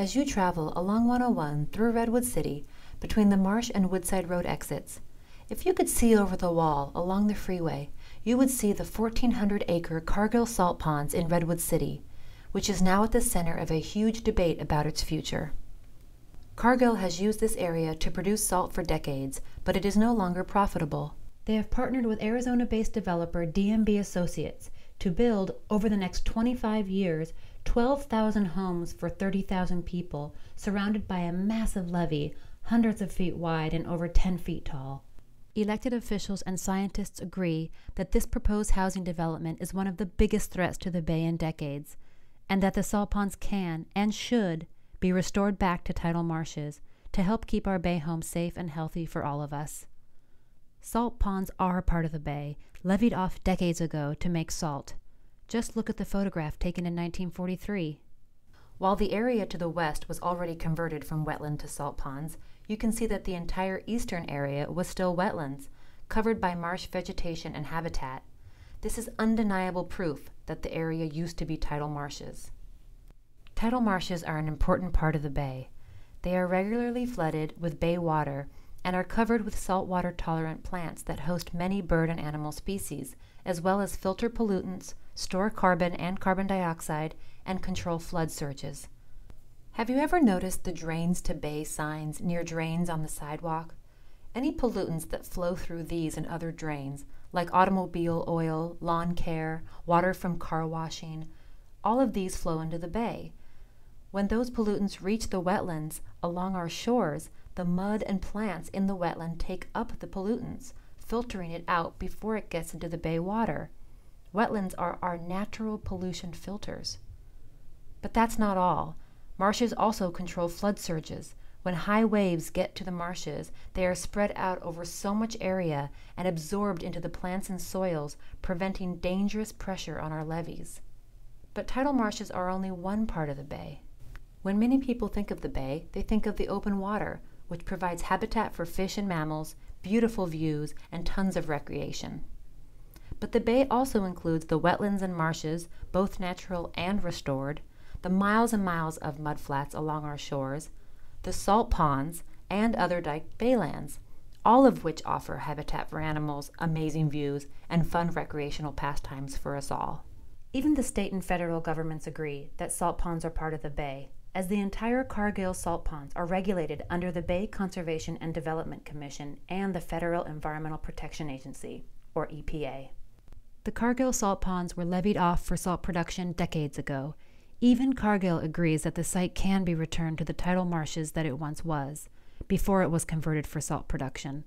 As you travel along 101 through Redwood City, between the Marsh and Woodside Road exits, if you could see over the wall along the freeway, you would see the 1,400-acre Cargill Salt Ponds in Redwood City, which is now at the center of a huge debate about its future. Cargill has used this area to produce salt for decades, but it is no longer profitable. They have partnered with Arizona-based developer DMB Associates to build, over the next 25 years, 12,000 homes for 30,000 people, surrounded by a massive levee, hundreds of feet wide and over 10 feet tall. Elected officials and scientists agree that this proposed housing development is one of the biggest threats to the bay in decades, and that the salt ponds can and should be restored back to tidal marshes to help keep our bay home safe and healthy for all of us. Salt ponds are part of the bay, levied off decades ago to make salt. Just look at the photograph taken in 1943. While the area to the west was already converted from wetland to salt ponds, you can see that the entire eastern area was still wetlands, covered by marsh vegetation and habitat. This is undeniable proof that the area used to be tidal marshes. Tidal marshes are an important part of the bay. They are regularly flooded with bay water and are covered with saltwater-tolerant plants that host many bird and animal species, as well as filter pollutants, store carbon and carbon dioxide, and control flood surges. Have you ever noticed the drains to bay signs near drains on the sidewalk? Any pollutants that flow through these and other drains, like automobile oil, lawn care, water from car washing, all of these flow into the bay. When those pollutants reach the wetlands along our shores, the mud and plants in the wetland take up the pollutants, filtering it out before it gets into the bay water. Wetlands are our natural pollution filters. But that's not all. Marshes also control flood surges. When high waves get to the marshes, they are spread out over so much area and absorbed into the plants and soils, preventing dangerous pressure on our levees. But tidal marshes are only one part of the bay. When many people think of the bay, they think of the open water, which provides habitat for fish and mammals, beautiful views, and tons of recreation. But the bay also includes the wetlands and marshes, both natural and restored, the miles and miles of mudflats along our shores, the salt ponds, and other diked baylands, all of which offer habitat for animals, amazing views, and fun recreational pastimes for us all. Even the state and federal governments agree that salt ponds are part of the bay, as the entire Cargill Salt Ponds are regulated under the Bay Conservation and Development Commission and the Federal Environmental Protection Agency, or EPA. The Cargill Salt Ponds were levied off for salt production decades ago. Even Cargill agrees that the site can be returned to the tidal marshes that it once was, before it was converted for salt production.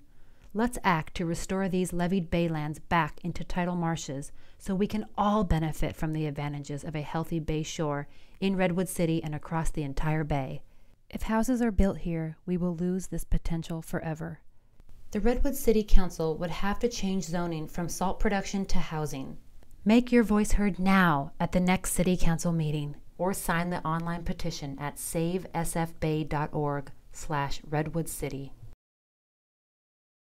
Let's act to restore these levied baylands back into tidal marshes so we can all benefit from the advantages of a healthy bay shore in Redwood City and across the entire bay. If houses are built here, we will lose this potential forever. The Redwood City Council would have to change zoning from salt production to housing. Make your voice heard now at the next City Council meeting, or sign the online petition at savesfbay.org/RedwoodCity.